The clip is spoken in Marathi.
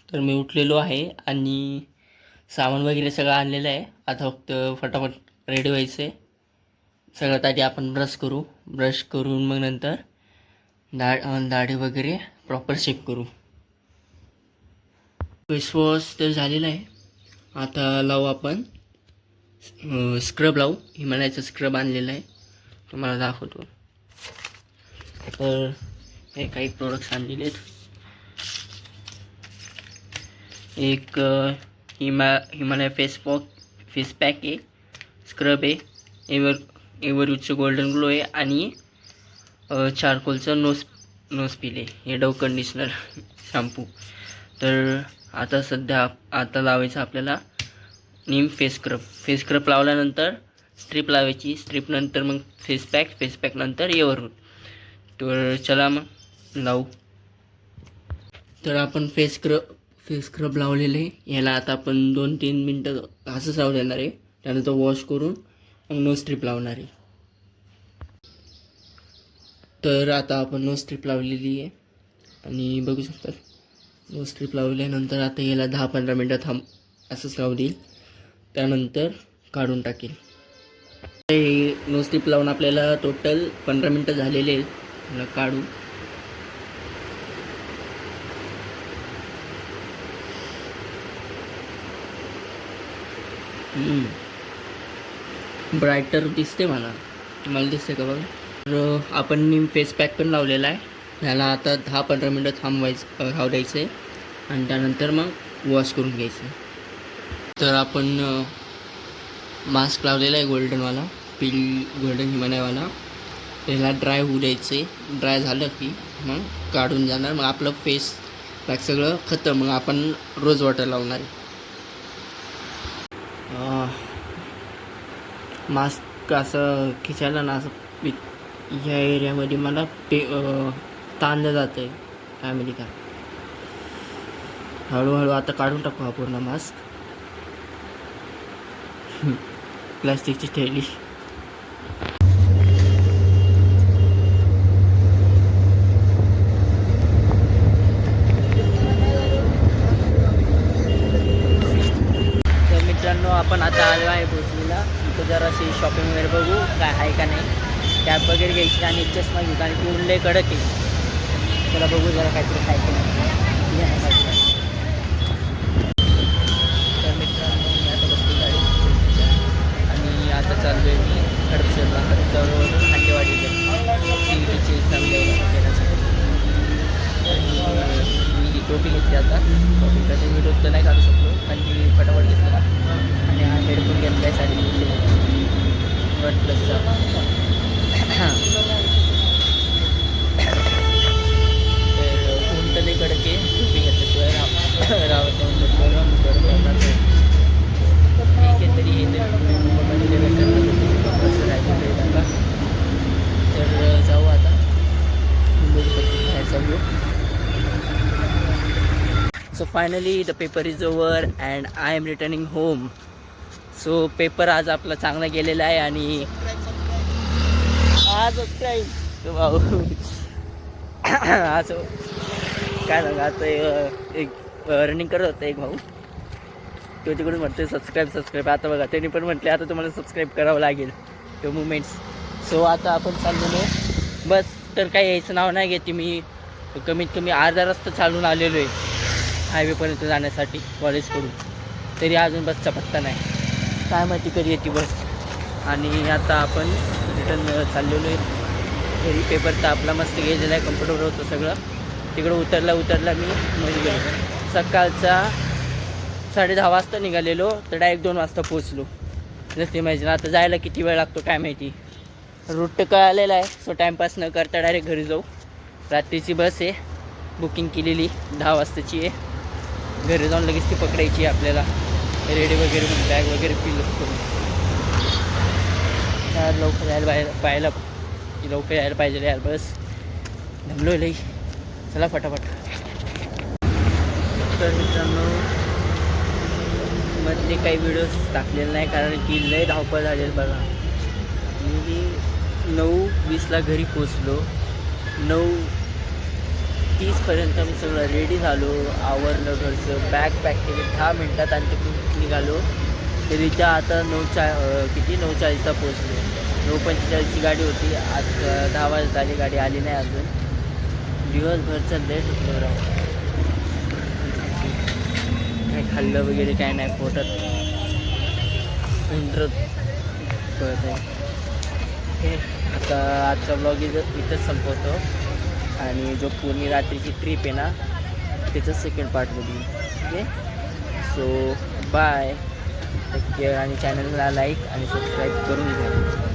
तर मी उठलेलो आहे आणि सामान वगैरे सगळं आणलेलं आहे. आता फक्त फटाफट रेडी व्हायचं आहे. सगळ्यात आधी आपण ब्रश करून मग नंतर दाढी वगैरे प्रॉपर शेप करू. फेस वॉश तर झालेला आहे. आता लावू आपण स्क्रब लावू. हिमालयाचा स्क्रब आणलेला आहे, तुम्हाला दाखवतो. तर हे काही प्रोडक्ट्स आणलेले आहेत. एक हिमालय फेस पॅक आहे, स्क्रब आहे, एव्हरयूजचं गोल्डन ग्लो आहे आणि चारकोलचं नोज पिल आहे. हे डव कंडिशनर शॅम्पू. तर आता लावायचं आपल्याला नीम फेस स्क्रब लावल्यानंतर स्ट्रीप लावायची. स्ट्रीप नंतर मग फेस पॅक नंतर एव्हरयूज. तर चला मग लावू. तर आपण फेस स्क्रब लावलेले आहे. याला आता आपण 2-3 मिनटं असंच राहू देणार आहे. त्यानंतर वॉश करून मग नो स्ट्रीप लावणार आहे. तर आता आपण नो स्ट्रीप लावलेली आहे आणि बघू शकता नो स्ट्रीप लावल्यानंतर आता याला 10-15 मिनटं असंच राहू देईल. त्यानंतर काढून टाकेल. हे नो स्ट्रीप लावून आपल्याला टोटल 15 मिनटं झालेले आहेत. मला काढू. ब्रायटर दिसते मला दिसते का बघा. तर आपण नीम फेस पॅक पण लावलेला आहे. ह्याला आता 10-15 मिनटं राहू द्यायचं आहे आणि त्यानंतर मग वॉश करून घ्यायचं. तर आपण मास्क लावलेला आहे गोल्डन हिमालयवाला. त्याला ड्राय होऊ द्यायचे. ड्राय झालं की मग काढून जाणार. मग आपलं फेस पॅक सगळं खतम. मग आपण रोज वॉटर लावणार आहे. मास्क असं खिचायला ना असं ह्या एरियामध्ये मला ताणलं जातं आहे. काय माहिती का. हळूहळू आता काढून टाकू हा पूर्ण मास्क. प्लास्टिकची थैली. तर मित्रांनो, आपण आता आलो आहे भोसरीला. इथं जराशी शॉपिंग वगैरे बघू काय आहे का नाही. कॅब वगैरे घ्यायची आणि एक चष्मा घेऊ आणि ती उरले कडक आहे. त्याला बघू जरा काहीतरी खायचं नाही. तर मित्रांनो, मी आता बसलो गाडी आणि आता चाललो आहे मी हडपसरवरून हांडेवाडी CETची एक्झाम देण्यासाठी. मी टोपी घेतली आता. टोपी कधी व्हिडिओ तर नाही काढू शकलो आणि मी फटाफट घेतला आणि हा हेडफोन घेतला आहे 350 OnePlusचा. तर ऊन तर कडक आहे. टोपी घेतल्याशिवाय रावत नाही. ठीक आहे. तरी हे कसं राहिलेलं आहे. तर जाऊ आता बाहेरचा view. So finally the paper is over and I am returning home. So paper आज आपला चांगला गेलेला आहे आणि आज काय भाऊ आज काय सांगा. आता एक रनिंग करत होता एक भाऊ. तो तिकडून म्हणते सबस्क्राईब. आता बघा त्यांनी पण म्हटले आता तुम्हाला सबस्क्राईब करावं लागेल तो मुमेंट्स. सो आता आपण चाललेलो बस. तर काही यायचं नाव नाही घेते. मी कमीत कमी अर्धा रस्ता चालून आलेलो आहे हायवेपर्यंत जाण्यासाठी कॉलेजकडून. तरी अजून बसचा पत्ता नाही. काय माहिती कधी येते बस. आणि आता आपण रिटर्न चाललेलो आहे घरी. पेपर तर आपला मस्त गेलेला आहे. कम्फर्टेबल होतं सगळं. तिकडं उतरला मी म्हणजे गेलो. सकाळचा 10:30 वाजता निघालेलो तर डायरेक्ट 2 वाजता पोचलो. जसं इमॅजिन. आता जायला किती वेळ लागतो काय माहिती. रूट कळालेला आहे. सो टाईमपास न करता डायरेक्ट घरी जाऊ. रात्रीची बस आहे बुकिंग केलेली 10 वाजताची आहे. घरी जाऊन लगेच ती पकडायची आहे आपल्याला. रेडी वगैरे बॅग वगैरे फिल करून. लवकर यायला पाहिजे यार. बस दमलो लई. चला फटाफट. तर मित्रांनो, मधले काही व्हिडिओज टाकलेले नाही कारण की लय धावपळ झालेली बघा. मी 9:20ला घरी पोचलो. 30पर्यंत मी सगळं रेडी झालो, आवरलं घरचं, बॅग पॅक केली 10 मिनटात आणि तिकडून निघालो. तरीच्या आता 9:40ला पोचलो. 9:45ची गाडी होती, आज 10 वाजता आली, गाडी आली नाही अजून. दिवसभरचं लेट होतं राहू. काय खाल्लं वगैरे काय नाही, पोटात उंदरत कळत आहे. ओके, आता आजचा ब्लॉग इथंच संपवतो आणि जो पूर्ण रात्रीची ट्रिप आहे ना त्याचं सेकंड पार्ट बघू. Okay, so bye, take care आणि चॅनलला लाईक आणि सबस्क्राईब करून घ्या.